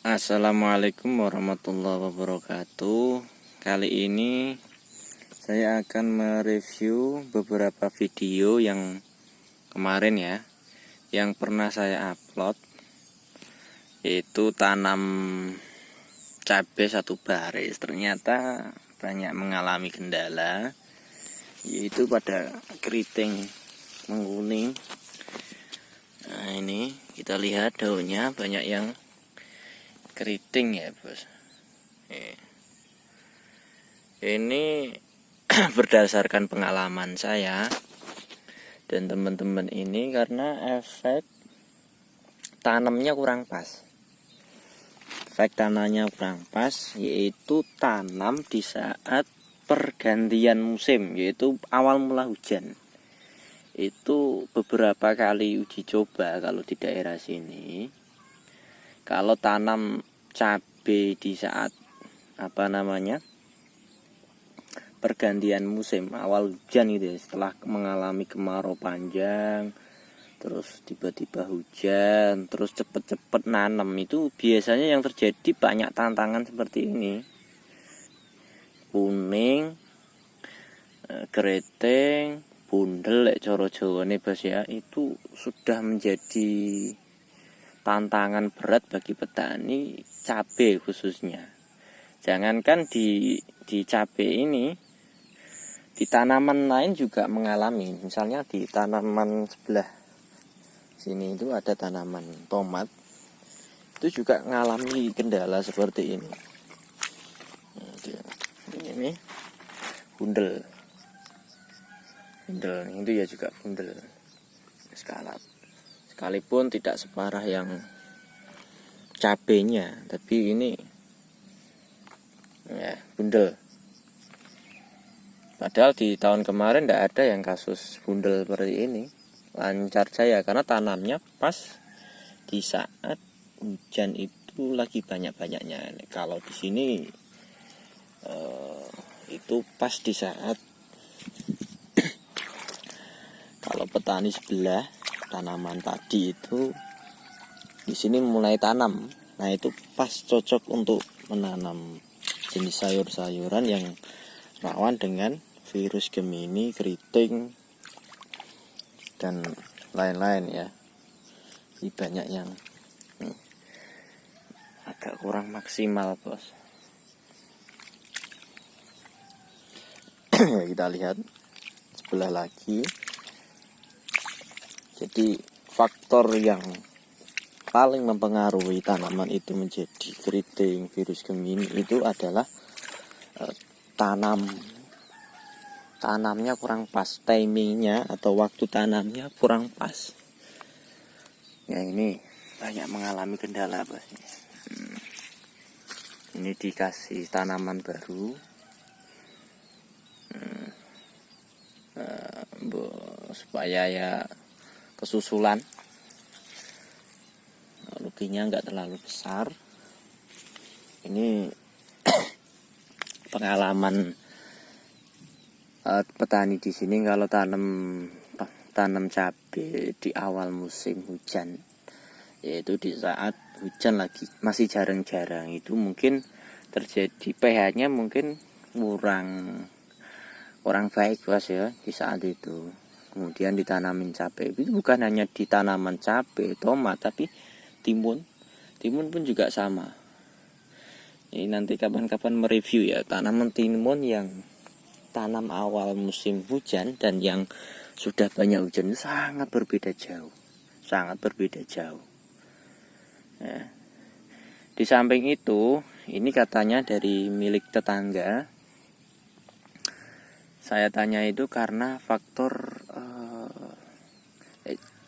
Assalamualaikum warahmatullahi wabarakatuh. Kali ini saya akan mereview beberapa video yang kemarin ya, yang pernah saya upload, yaitu tanam cabai satu baris. Ternyata banyak mengalami kendala, yaitu pada keriting menguning. Nah, ini kita lihat daunnya banyak yang keriting ya bos. Ini berdasarkan pengalaman saya dan teman-teman ini, karena efek tanamnya kurang pas. Efek tanamnya kurang pas, yaitu tanam di saat pergantian musim, yaitu awal mula hujan. Itu beberapa kali uji coba kalau di daerah sini. Kalau tanam cabai di saat pergantian musim, awal hujan gitu ya, setelah mengalami kemarau panjang, terus tiba-tiba hujan, terus cepet-cepet nanam, itu biasanya yang terjadi banyak tantangan seperti ini. Kuning, keriting, bundel coro jawane bos ya, itu sudah menjadi tantangan berat bagi petani cabai khususnya. Jangankan di cabai ini, di tanaman lain juga mengalami. Misalnya di tanaman sebelah sini itu ada tanaman tomat, itu juga mengalami kendala seperti ini. Ini bundel itu ya juga bundel sekalat. Sekalipun tidak separah yang cabenya, tapi ini ya bundel. Padahal di tahun kemarin tidak ada yang kasus bundel seperti ini. Lancar saya karena tanamnya pas di saat hujan itu lagi banyak-banyaknya. Kalau di sini itu pas di saat kalau petani sebelah tanaman tadi itu di sini mulai tanam. Nah, itu pas cocok untuk menanam jenis sayur-sayuran yang rawan dengan virus Gemini, keriting, dan lain-lain ya. Ini banyak yang agak kurang maksimal bos. Kita lihat sebelah lagi. Jadi faktor yang paling mempengaruhi tanaman itu menjadi keriting, virus Gemini itu adalah tanamnya kurang pas, timingnya atau waktu tanamnya kurang pas. Ya, ini banyak mengalami kendala bos. Ini dikasih tanaman baru, supaya ya kesusulan, ruginya nggak terlalu besar. Ini pengalaman petani di sini kalau tanam cabai di awal musim hujan, yaitu di saat hujan lagi masih jarang-jarang, itu mungkin terjadi pH-nya mungkin kurang baik bos ya di saat itu. Kemudian ditanamin cabai, itu bukan hanya di tanaman cabai, tomat, tapi timun pun juga sama. Ini nanti kapan-kapan mereview ya tanaman timun yang tanam awal musim hujan dan yang sudah banyak hujan, sangat berbeda jauh. Ya. Di samping itu, ini katanya dari milik tetangga. Saya tanya itu karena faktor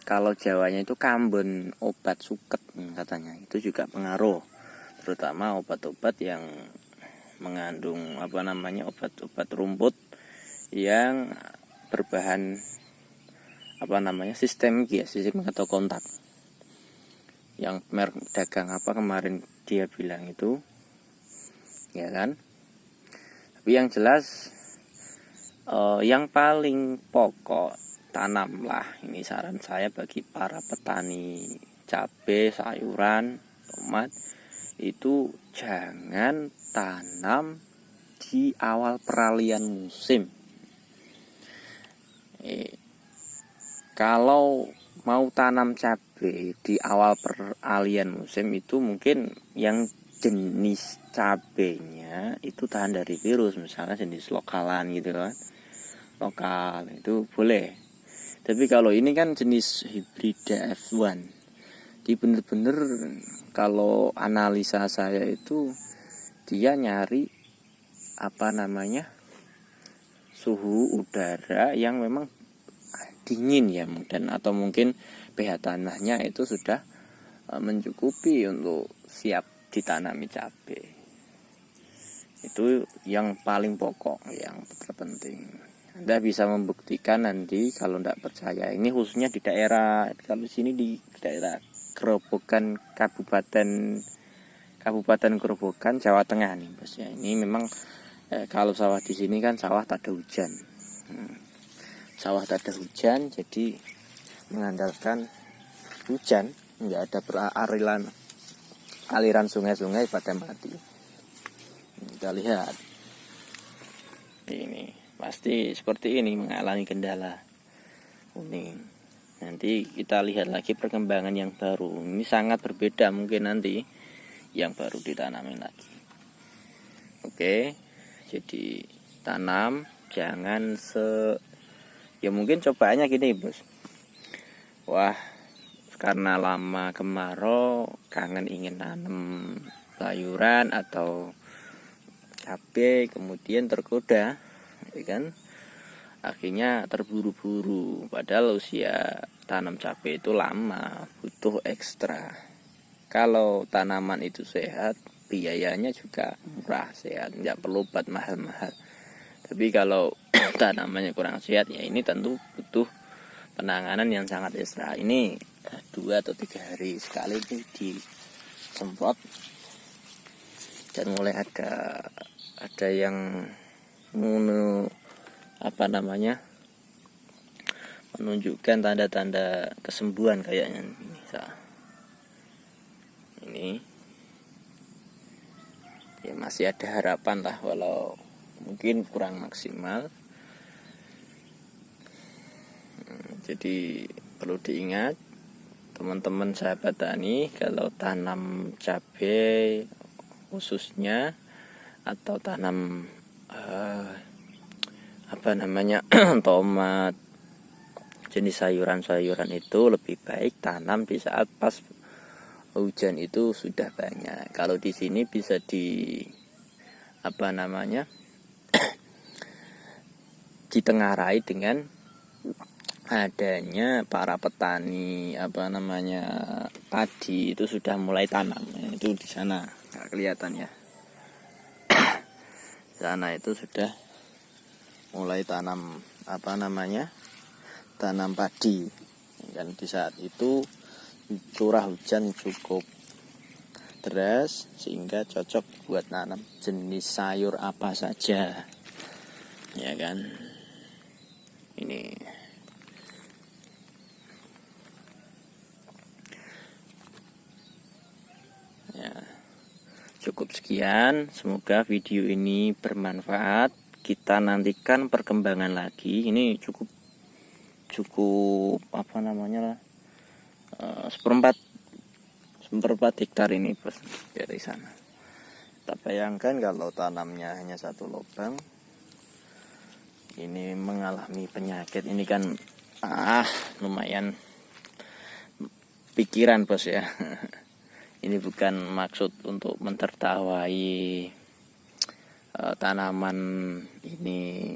kalau Jawanya itu kambun, obat suket katanya, itu juga pengaruh, terutama obat-obat yang mengandung obat-obat rumput yang berbahan sistemik atau kontak, yang merek dagang kemarin dia bilang itu ya kan. Tapi yang jelas yang paling pokok, tanamlah, ini saran saya bagi para petani cabai, sayuran, tomat, itu jangan tanam di awal peralihan musim. Kalau mau tanam cabai di awal peralihan musim itu mungkin yang jenis cabenya itu tahan dari virus, misalnya jenis lokalan gitu kan, lokal itu boleh. Tapi kalau ini kan jenis hibrida F1, di bener-bener kalau analisa saya itu dia nyari suhu udara yang memang dingin ya, dan atau mungkin pH tanahnya itu sudah mencukupi untuk siap ditanami cabai. Itu yang paling pokok, yang terpenting. Anda bisa membuktikan nanti kalau tidak percaya. Ini khususnya di daerah, kalau sini di daerah Grobogan, Kabupaten Grobogan, Jawa Tengah nih bosnya. Ini memang kalau sawah di sini kan sawah tak ada hujan. Sawah tak ada hujan, jadi mengandalkan hujan, nggak ada aliran sungai-sungai pada mati. Kita lihat ini pasti seperti ini, mengalami kendala kuning. Nanti kita lihat lagi perkembangan yang baru. Ini sangat berbeda mungkin nanti yang baru ditanamin lagi. Oke, jadi tanam jangan ya mungkin cobaannya gini bos. Wah, karena lama kemarau kangen ingin nanam sayuran atau cabai, kemudian tergoda, ya kan? Akhirnya terburu-buru. Padahal usia tanam cabai itu lama, butuh ekstra. Kalau tanaman itu sehat, biayanya juga murah, sehat, nggak perlu obat mahal-mahal. Tapi kalau tanamannya kurang sehat, ya ini tentu butuh penanganan yang sangat ekstra. Ini 2 atau 3 hari sekali itu disemprot, dan mulai ada yang menunjukkan tanda-tanda kesembuhan kayaknya. Ini ya masih ada harapan lah, walau mungkin kurang maksimal. Jadi perlu diingat teman-teman sahabat tani, kalau tanam cabai khususnya atau tanam tomat, jenis sayuran-sayuran itu lebih baik tanam di saat pas hujan itu sudah banyak. Kalau di sini bisa ditengarai dengan adanya para petani padi itu sudah mulai tanam. Itu di sana nggak kelihatan ya. Sana itu sudah mulai tanam tanam padi. Dan di saat itu curah hujan cukup deras sehingga cocok buat nanam jenis sayur apa saja, ya kan. Ini ya, cukup sekian, semoga video ini bermanfaat. Kita nantikan perkembangan lagi. Ini cukup seperempat hektar ini bos, dari sana. Tak bayangkan kalau tanamnya hanya 1 lubang, ini mengalami penyakit. Ini kan lumayan pikiran bos ya. Ini bukan maksud untuk mentertawai tanaman ini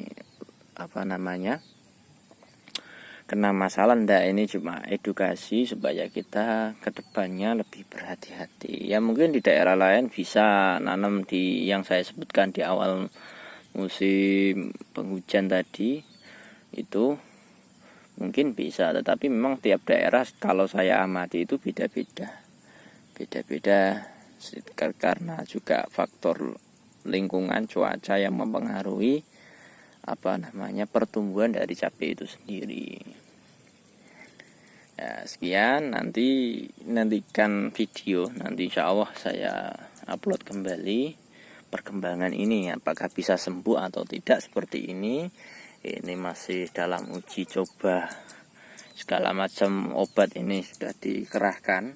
kena masalah, ndak. Ini cuma edukasi supaya kita kedepannya lebih berhati-hati. Ya mungkin di daerah lain bisa nanam di yang saya sebutkan di awal musim penghujan tadi, itu mungkin bisa, tetapi memang tiap daerah kalau saya amati itu beda-beda karena juga faktor lingkungan, cuaca yang mempengaruhi pertumbuhan dari cabai itu sendiri. Ya, sekian, nantikan video, nanti insya Allah saya upload kembali perkembangan ini, apakah bisa sembuh atau tidak seperti ini. Ini masih dalam uji coba, segala macam obat ini sudah dikerahkan.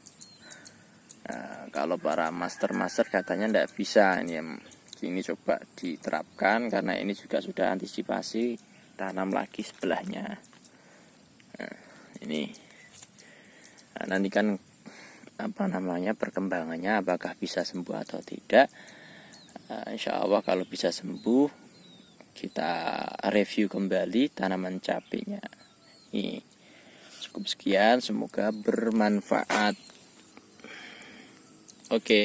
Kalau para master katanya tidak bisa, ini coba diterapkan karena ini juga sudah antisipasi tanam lagi sebelahnya. Ini nanti kan perkembangannya apakah bisa sembuh atau tidak. Insya Allah kalau bisa sembuh, kita review kembali tanaman cabenya. Ini cukup sekian, semoga bermanfaat. Oke.